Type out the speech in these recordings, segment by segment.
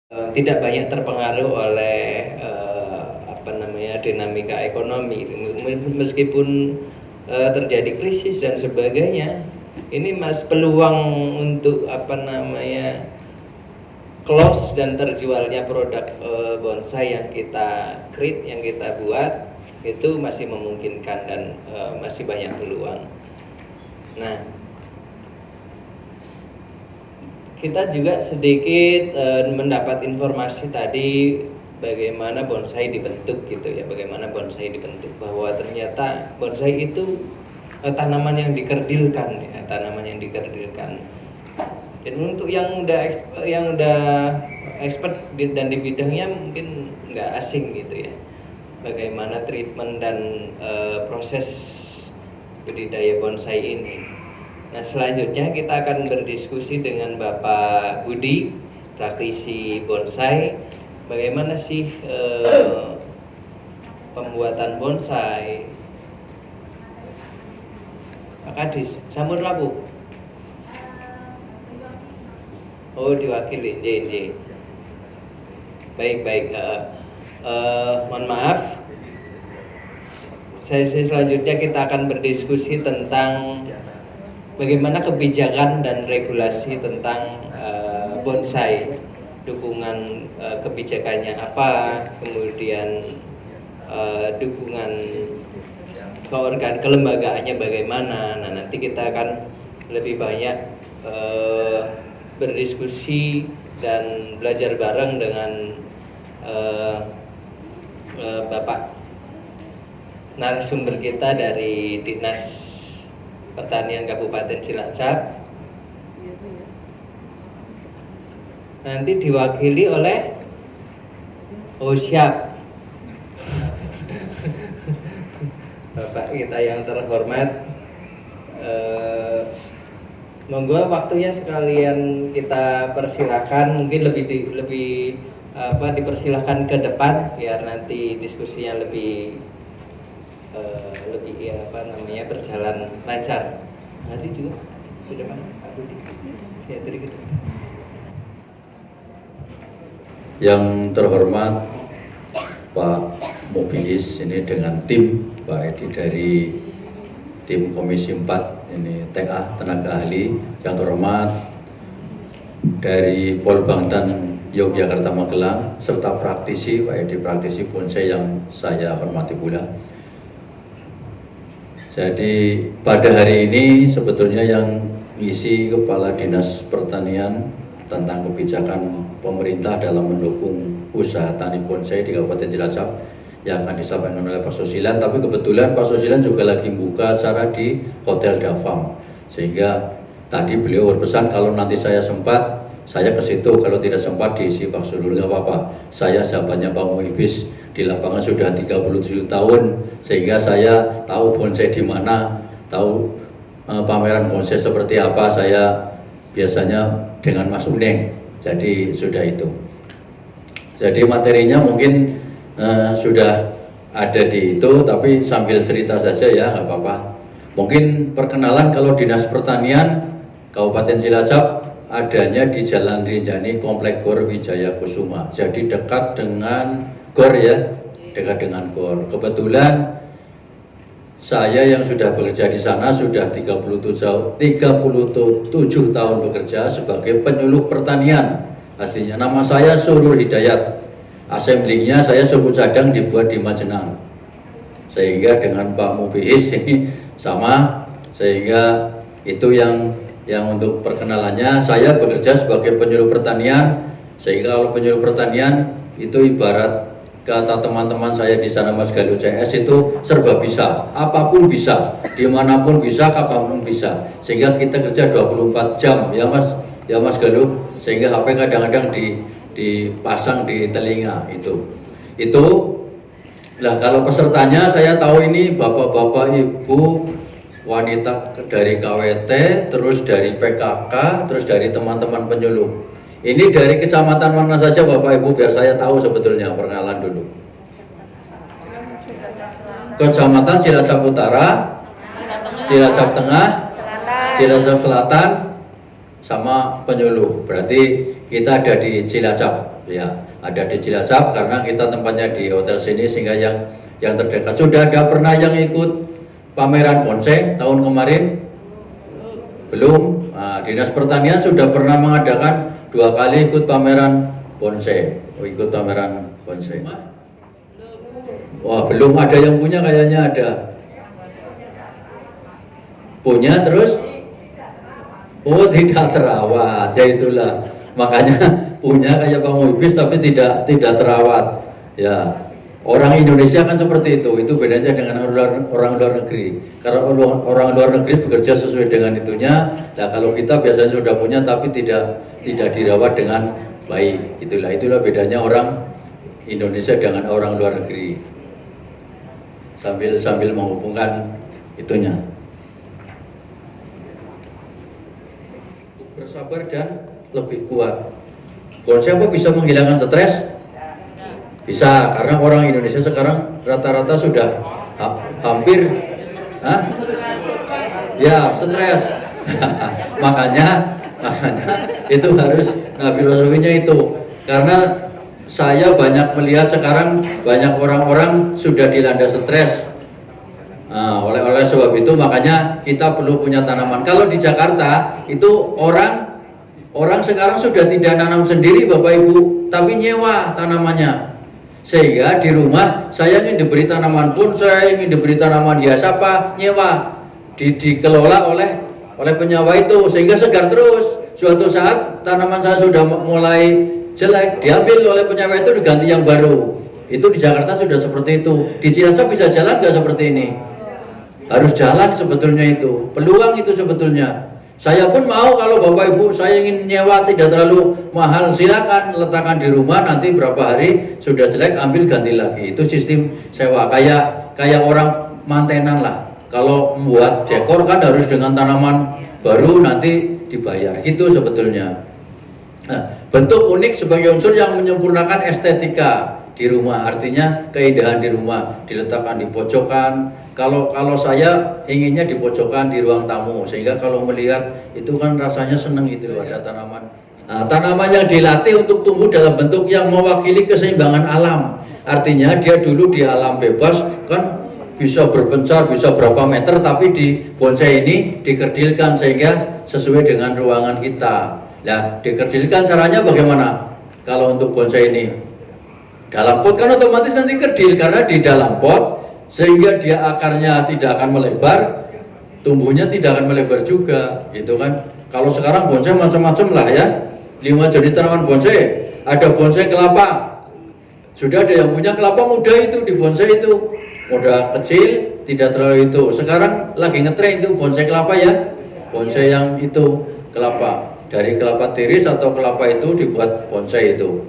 tidak banyak terpengaruh oleh dinamika ekonomi. Meskipun terjadi krisis dan sebagainya, ini peluang untuk close dan terjualnya produk bonsai yang kita create, yang kita buat, itu masih memungkinkan dan masih banyak peluang. Nah, kita juga sedikit mendapat informasi tadi bagaimana bonsai dibentuk gitu ya, bagaimana bonsai dibentuk, bahwa ternyata bonsai itu tanaman yang dikerdilkan ya, tanaman yang dikerdilkan. Dan untuk yang udah expert dan di bidangnya mungkin nggak asing gitu ya, bagaimana treatment dan proses budidaya bonsai ini. Nah, selanjutnya kita akan berdiskusi dengan Bapak Budi, praktisi bonsai, bagaimana sih pembuatan bonsai. Pak Kadis, sampun rabu. Oh, diwakili, JJ. Baik. Mohon maaf. Sesi selanjutnya kita akan berdiskusi tentang bagaimana kebijakan dan regulasi tentang bonsai, dukungan kebijakannya apa, kemudian dukungan kelembagaannya bagaimana. Nah, nanti kita akan lebih banyak berdiskusi dan belajar bareng dengan Bapak narasumber kita dari Dinas Pertanian Kabupaten Cilacap, nanti diwakili oleh siap Bapak kita yang terhormat. Monggo waktunya sekalian kita persilahkan, mungkin lebih dipersilahkan ke depan biar nanti diskusinya lebih berjalan lancar. Hari juga di depan Pak Budi. Ya, tadi gitu. Yang terhormat Pak Mobilis ini dengan tim Pak Edi dari tim Komisi 4 ini TA tenaga ahli, yang terhormat dari Polbangtan Yogyakarta Magelang, serta praktisi Pak Edi, praktisi bonsai yang saya hormati pula. Jadi pada hari ini sebetulnya yang isi Kepala Dinas Pertanian tentang kebijakan pemerintah dalam mendukung usaha tani bonsai di Kabupaten Cilacap yang akan disampaikan oleh Pak Sosilan. Tapi kebetulan Pak Sosilan juga lagi buka acara di Hotel Dafam, sehingga tadi beliau berpesan kalau nanti saya sempat saya ke situ, kalau tidak sempat diisi Pak Surul, nggak apa-apa. Saya sahabatnya Pak Muhibis, di lapangan sudah 37 tahun, sehingga saya tahu bonsai di mana, tahu pameran bonsai seperti apa. Saya biasanya dengan Mas Uneng, jadi sudah itu. Jadi materinya mungkin sudah ada di itu, tapi sambil cerita saja ya, nggak apa-apa. Mungkin perkenalan, kalau Dinas Pertanian Kabupaten Cilacap adanya di Jalan Rinjani, Komplek Gor Wijaya Kusuma. Jadi dekat dengan Gor ya, dekat dengan Gor. Kebetulan saya yang sudah bekerja di sana sudah 37 tahun bekerja sebagai penyuluh pertanian. Aslinya nama saya Surur Hidayat. Assemblingnya saya suku cadang dibuat di Majenang. Sehingga dengan Pak Mubihis ini sama, sehingga itu yang untuk perkenalannya. Saya bekerja sebagai penyuluh pertanian, sehingga kalau penyuluh pertanian itu ibarat kata teman-teman saya di sana Mas Galuh CS, itu serba bisa, apapun bisa, dimanapun bisa, kapanpun bisa, sehingga kita kerja 24 jam ya Mas Galuh, sehingga HP kadang-kadang dipasang di telinga itu. Lah kalau pesertanya saya tahu ini bapak-bapak, ibu, wanita dari KWT, terus dari PKK, terus dari teman-teman penyuluh. Ini dari kecamatan mana saja Bapak Ibu, biar saya tahu sebetulnya, perkenalan dulu. Kecamatan Cilacap Utara, Cilacap Tengah, Cilacap Selatan, sama penyuluh. Berarti kita ada di Cilacap. Ya, ada di Cilacap karena kita tempatnya di hotel sini sehingga yang terdekat. Sudah ada pernah yang ikut pameran bonsai tahun kemarin? Belum. Nah, Dinas Pertanian sudah pernah mengadakan 2 kali ikut pameran bonsai. Ikut pameran bonsai. Wah, belum ada yang punya, kayaknya ada. Punya terus? Oh, tidak terawat. Ya itulah. Makanya punya kayak Pak Muhibis tapi tidak terawat. Ya. Orang Indonesia kan seperti itu bedanya dengan orang luar negeri. Karena orang luar negeri bekerja sesuai dengan itunya. Nah, kalau kita biasanya sudah punya tapi tidak dirawat dengan baik. Itulah bedanya orang Indonesia dengan orang luar negeri. Sambil menghubungkan itunya. Bersabar dan lebih kuat. Bonsai apa bisa menghilangkan stres? Bisa, karena orang Indonesia sekarang rata-rata sudah hampir ya stres. makanya itu harus, nah filosofinya itu. Karena saya banyak melihat sekarang banyak orang-orang sudah dilanda stres. Nah, oleh sebab itu makanya kita perlu punya tanaman. Kalau di Jakarta itu orang sekarang sudah tidak nanam sendiri Bapak Ibu, tapi nyewa tanamannya. Sehingga di rumah saya ingin diberi tanaman pun, saya ingin diberi tanaman hias apa, nyewa, dikelola oleh penyewa itu, sehingga segar terus. Suatu saat tanaman saya sudah mulai jelek, diambil oleh penyewa itu diganti yang baru. Itu di Jakarta sudah seperti itu. Di Cilacap bisa jalan nggak seperti ini? Harus jalan sebetulnya itu. Peluang itu sebetulnya. Saya pun mau kalau Bapak Ibu saya ingin nyewa tidak terlalu mahal, silakan letakkan di rumah, nanti berapa hari sudah jelek ambil ganti lagi. Itu sistem sewa kayak orang mantenan lah. Kalau membuat dekor kan harus dengan tanaman baru nanti dibayar. Gitu sebetulnya. Nah, bentuk unik sebagai unsur yang menyempurnakan estetika di rumah, artinya keindahan di rumah, diletakkan di pojokan. Kalau saya inginnya di pojokan di ruang tamu, sehingga kalau melihat itu kan rasanya seneng gitu loh, ada tanaman. Nah, tanaman yang dilatih untuk tumbuh dalam bentuk yang mewakili keseimbangan alam, artinya dia dulu di alam bebas kan bisa berpencar, bisa berapa meter, tapi di bonsai ini dikerdilkan sehingga sesuai dengan ruangan kita. Nah, dikerdilkan caranya bagaimana? Kalau untuk bonsai ini dalam pot kan otomatis nanti kerdil karena di dalam pot, sehingga dia akarnya tidak akan melebar, tumbuhnya tidak akan melebar juga, gitu kan. Kalau sekarang bonsai macam-macam lah ya, 5 jenis tanaman bonsai. Ada bonsai kelapa, sudah ada yang punya kelapa muda itu di bonsai itu, muda kecil, tidak terlalu itu. Sekarang lagi ngetren itu bonsai kelapa ya, bonsai yang itu kelapa, dari kelapa tiris atau kelapa itu dibuat bonsai itu.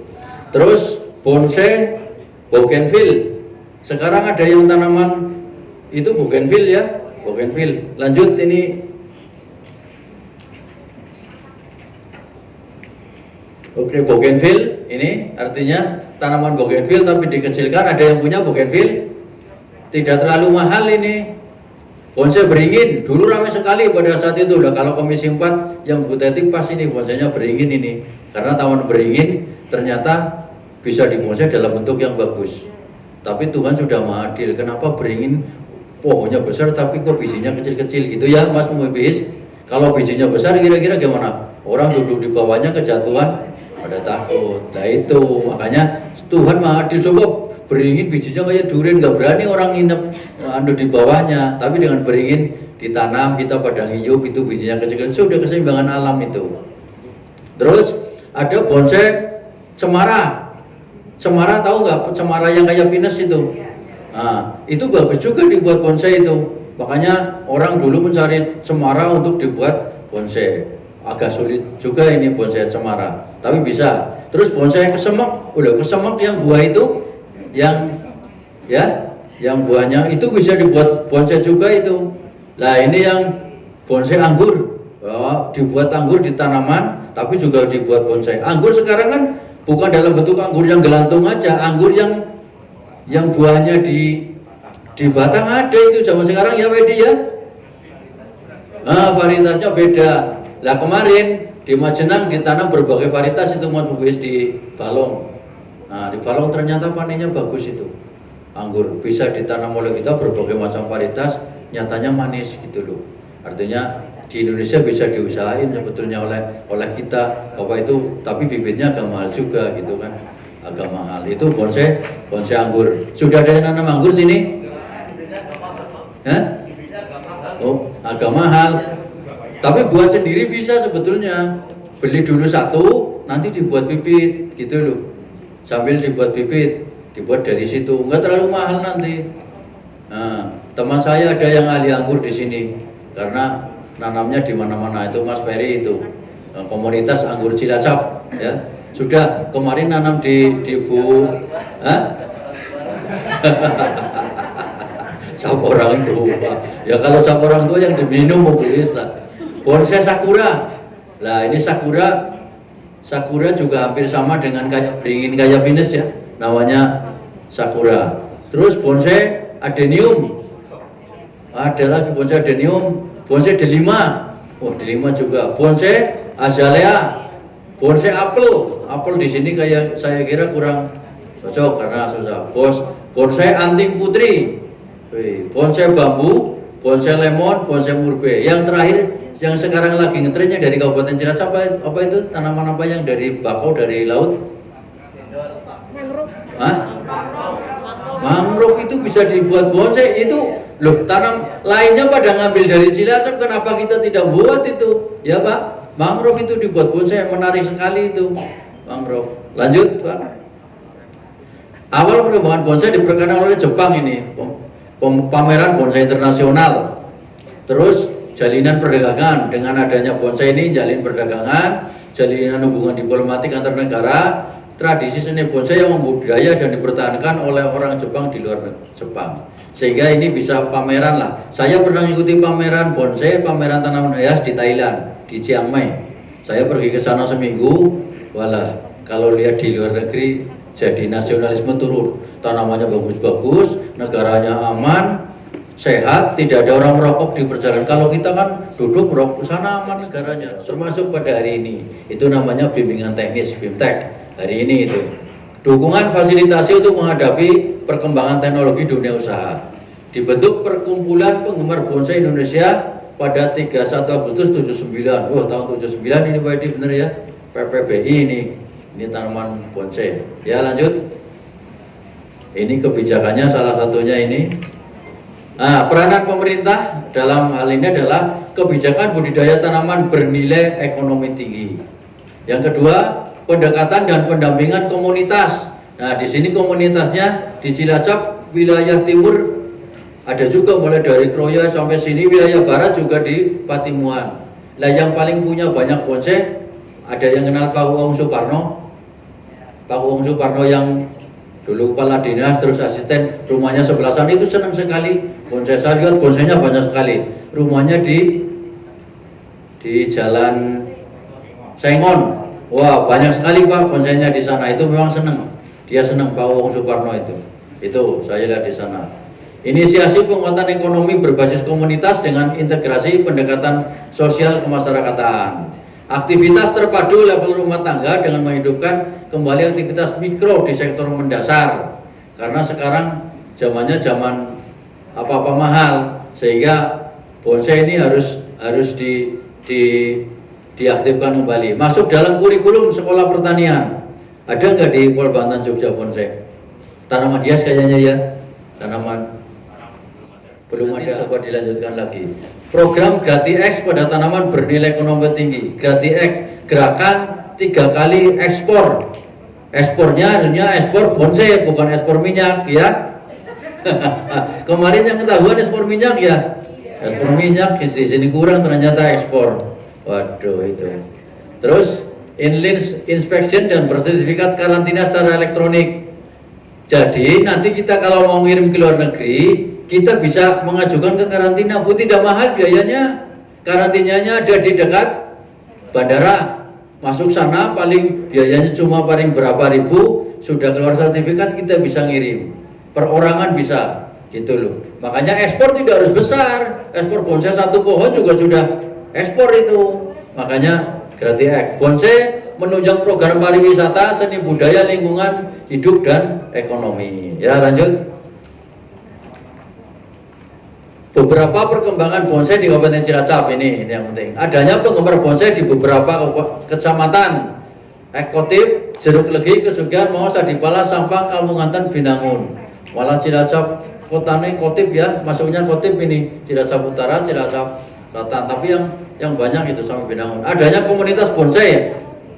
Terus bonsai bougainville. Sekarang ada yang tanaman itu bougainville ya, bougainville. Lanjut ini. Oke, bougainville ini artinya tanaman bougainville tapi dikecilkan. Ada yang punya bougainville, tidak terlalu mahal ini. Bonsai beringin dulu ramai sekali pada saat itu. Udah kalau Komisi 4 yang Bu Teti pas ini bonsainya beringin ini, karena taman beringin ternyata bisa dibonsai dalam bentuk yang bagus. Tapi Tuhan sudah Maha Adil. Kenapa beringin pohonnya besar tapi kok bijinya kecil-kecil gitu ya Mas Muhibis? Kalau bijinya besar kira-kira gimana? Orang duduk di bawahnya kejatuhan, pada takut. Nah itu makanya Tuhan Maha Adil. Coba beringin bijinya kayak durian, nggak berani orang nginep di bawahnya. Tapi dengan beringin ditanam, kita padang hijau, itu bijinya kecil-kecil, sudah keseimbangan alam itu. Terus ada bonsai cemara. Cemara tahu nggak? Cemara yang kayak pinus itu. Nah, itu bagus juga dibuat bonsai itu. Makanya orang dulu mencari cemara untuk dibuat bonsai. Agak sulit juga ini bonsai cemara, tapi bisa. Terus bonsai kesemek, udah kesemek yang buah itu, yang buahnya itu bisa dibuat bonsai juga itu. Nah ini yang bonsai anggur, dibuat anggur di tanaman, tapi juga dibuat bonsai. Anggur sekarang kan bukan dalam bentuk anggur yang gelantung aja, anggur yang buahnya di batang ada itu zaman sekarang ya Wedi ya. Nah, varietasnya beda. Lah kemarin di Majenang ditanam berbagai varietas itu Mas Muhibis di Balong. Nah, di Balong ternyata panennya bagus itu. Anggur bisa ditanam oleh kita berbagai macam varietas, nyatanya manis gitu loh. Artinya di Indonesia bisa diusahain sebetulnya oleh kita apa itu, tapi bibitnya agak mahal juga gitu kan, agak mahal. Itu bonsai anggur. Sudah ada yang nanam anggur sini? Hah? Oh, agak mahal. Tapi buat sendiri bisa sebetulnya. Beli dulu satu, nanti dibuat bibit gitu loh. Sambil dibuat bibit, dibuat dari situ, nggak terlalu mahal nanti. Nah, teman saya ada yang ahli anggur di sini, karena nanamnya di mana-mana itu Mas Ferry itu, komunitas anggur Cilacap, ya. Sudah kemarin nanam di Bu, sap orang tua. Ya kalau sap orang tua yang diminum mobilis lah. Bonsai sakura, lah ini sakura juga hampir sama dengan kayak beringin kayak pinus ya, namanya sakura. Terus bonsai adenium, ada lagi bonsai adenium, bonsai delima, oh delima juga, bonsai azalea, bonsai apel di sini kayak saya kira kurang cocok karena susah. Bonsai anting putri, bonsai bambu, bonsai lemon, bonsai murbe. Yang terakhir yang sekarang lagi ngetrennya dari Kabupaten Cilacap apa itu, tanaman apa yang dari bakau dari laut? Mangrove itu bisa dibuat bonsai itu loh. Tanam lainnya pada ngambil dari Cilacap, kenapa kita tidak buat itu ya Pak? Mangrove itu dibuat bonsai, menarik sekali itu mangrove. Lanjut Pak. Awal perkembangan bonsai diperkenalkan oleh Jepang ini, pameran bonsai internasional. Terus jalinan perdagangan, dengan adanya bonsai ini jalin perdagangan, jalinan hubungan diplomatik antar negara. Tradisi seni bonsai yang membudaya dan dipertahankan oleh orang Jepang di luar Jepang, sehingga ini bisa pameran lah. Saya pernah mengikuti pameran bonsai, pameran tanaman hias di Thailand, di Chiang Mai. Saya pergi ke sana seminggu, walah kalau lihat di luar negeri jadi nasionalisme turun. Tanamannya bagus-bagus, negaranya aman, sehat, tidak ada orang merokok di perjalanan. Kalau kita kan duduk merokok, sana aman negaranya. Termasuk pada hari ini, itu namanya bimbingan teknis, BIMTEK. Hari ini itu dukungan fasilitasi untuk menghadapi perkembangan teknologi dunia usaha. Dibentuk Perkumpulan Penggemar Bonsai Indonesia pada 31 Agustus 79. Oh, tahun 79 ini Pak Edi bener ya. PPBI ini tanaman bonsai. Ya lanjut. Ini kebijakannya salah satunya ini. Nah, peranan pemerintah dalam hal ini adalah kebijakan budidaya tanaman bernilai ekonomi tinggi. Yang kedua, pendekatan dan pendampingan komunitas. Nah, di sini komunitasnya di Cilacap wilayah timur ada juga, mulai dari Kroya sampai sini, wilayah barat juga di Patimuan. Lah yang paling punya banyak bonsai, ada yang kenal Pak Uung Suparno. Pak Uung Suparno yang dulu kepala dinas terus asisten, rumahnya sebelah sana, itu senang sekali bonsai. Saya lihat bonsainya banyak sekali. Rumahnya di Jalan Sengon. Wah, banyak sekali Pak bonsainya di sana. Itu memang senang. Dia senang Pak Uung Suparno itu. Itu saya lihat di sana. Inisiasi penguatan ekonomi berbasis komunitas dengan integrasi pendekatan sosial kemasyarakatan. Aktivitas terpadu level rumah tangga dengan menghidupkan kembali aktivitas mikro di sektor mendasar. Karena sekarang zamannya zaman apa-apa mahal, sehingga bonsai ini harus diaktifkan kembali. Masuk dalam kurikulum sekolah pertanian. Ada nggak di Pol Banten Jogja bonsai? Tanaman hias kayaknya ya. Tanaman belum ada. Coba dilanjutkan lagi. Program Grati-X pada tanaman bernilai ekonomi tinggi. Grati-X, gerakan 3 kali ekspor. Ekspornya harusnya ekspor bonsai, bukan ekspor minyak ya. Kemarin yang ketahuan ekspor minyak ya. Ekspor minyak di sini kurang, ternyata ekspor. Waduh itu. Terus inland inspection dan bersertifikat karantina secara elektronik. Jadi nanti kita kalau mau ngirim ke luar negeri, kita bisa mengajukan ke karantina, Bu, tidak mahal biayanya. Karantinanya ada di dekat bandara. Masuk sana paling biayanya cuma paling berapa ribu, sudah keluar sertifikat kita bisa ngirim. Perorangan bisa, gitu loh. Makanya ekspor tidak harus besar. Ekspor bonsai 1 pohon juga sudah ekspor itu. Makanya Grati-X. Bonsai menunjang program pariwisata, seni budaya, lingkungan hidup dan ekonomi. Ya, lanjut. Beberapa perkembangan bonsai di Kabupaten Cilacap ini yang penting. Adanya penggemar bonsai di beberapa kecamatan Ekotip, Jeruk Legi, Kesugihan, Maos, Adipala, Sampang, Kalmungantan, Binangun. Malah Cilacap kotanya Kotip ya, masuknya Kotip ini Cilacap Utara, Cilacap Selatan. Tapi yang banyak itu sampai Binangun. Adanya komunitas bonsai,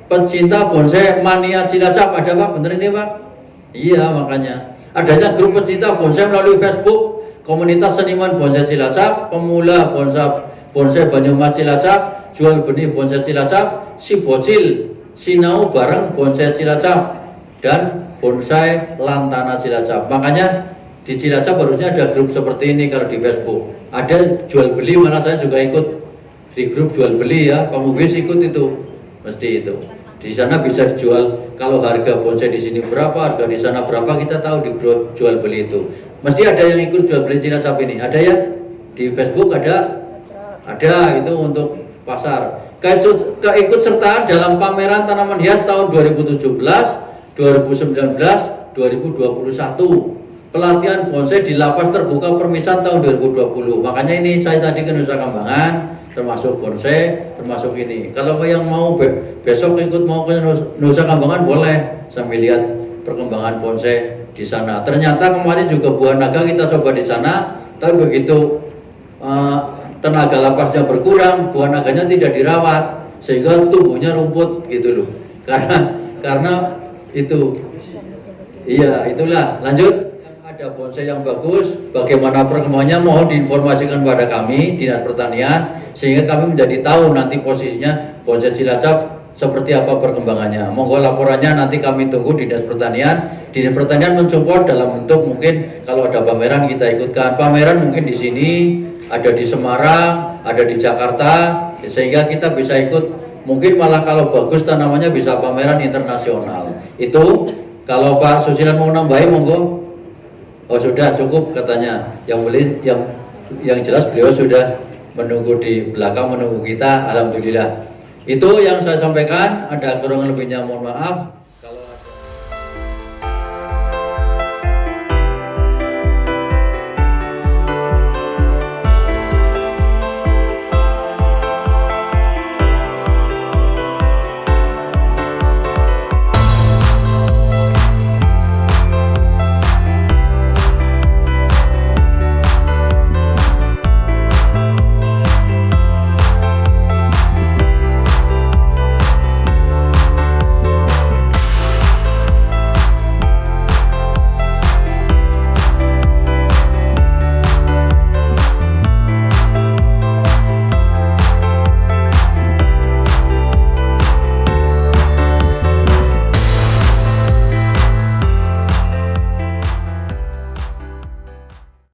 pecinta bonsai mania Cilacap, ada Pak? Bener ini Pak? Iya, makanya. Adanya grup pecinta bonsai melalui Facebook, komunitas seniman bonsai Cilacap, pemula bonsai Banyumas Cilacap, jual benih bonsai Cilacap, si bocil sinau bareng bonsai Cilacap, dan bonsai lantana Cilacap. Makanya di Cilacap harusnya ada grup seperti ini. Kalau di Facebook ada jual beli, malah saya juga ikut di grup jual beli ya, Pak Mubis ikut itu, mesti itu. Di sana bisa dijual, kalau harga bonsai di sini berapa, harga di sana berapa, kita tahu di grup jual beli itu. Mesti ada yang ikut jual beli Cilacap ini. Ada ya? Di Facebook ada itu untuk pasar. Keikutsertaan dalam pameran tanaman hias tahun 2017, 2019, 2021. Pelatihan bonsai di lapas terbuka Permisan tahun 2020. Makanya ini saya tadi ke Nusa Kambangan, termasuk bonsai, termasuk ini. Kalau yang mau besok ikut mau ke Nusa Kambangan boleh, sambil lihat perkembangan bonsai di sana. Ternyata kemarin juga buah naga kita coba di sana, tapi begitu tenaga lapasnya berkurang, buah naganya tidak dirawat, sehingga tumbuhnya rumput gitu loh. Karena itu, iya itulah. Lanjut. Ada bonsai yang bagus, bagaimana perkembangannya mohon diinformasikan pada kami Dinas Pertanian, sehingga kami menjadi tahu nanti posisinya bonsai Cilacap seperti apa perkembangannya. Monggo laporannya nanti kami tunggu di Dinas Pertanian. Dinas Pertanian mensupport dalam bentuk mungkin kalau ada pameran kita ikutkan. Pameran mungkin di sini, ada di Semarang, ada di Jakarta, sehingga kita bisa ikut. Mungkin malah kalau bagus tanamannya bisa pameran internasional. Itu kalau Pak Susilan mau nambahin monggo. Oh sudah cukup katanya. Yang jelas beliau sudah menunggu di belakang, menunggu kita. Alhamdulillah. Itu yang saya sampaikan. Ada kurang lebihnya mohon maaf.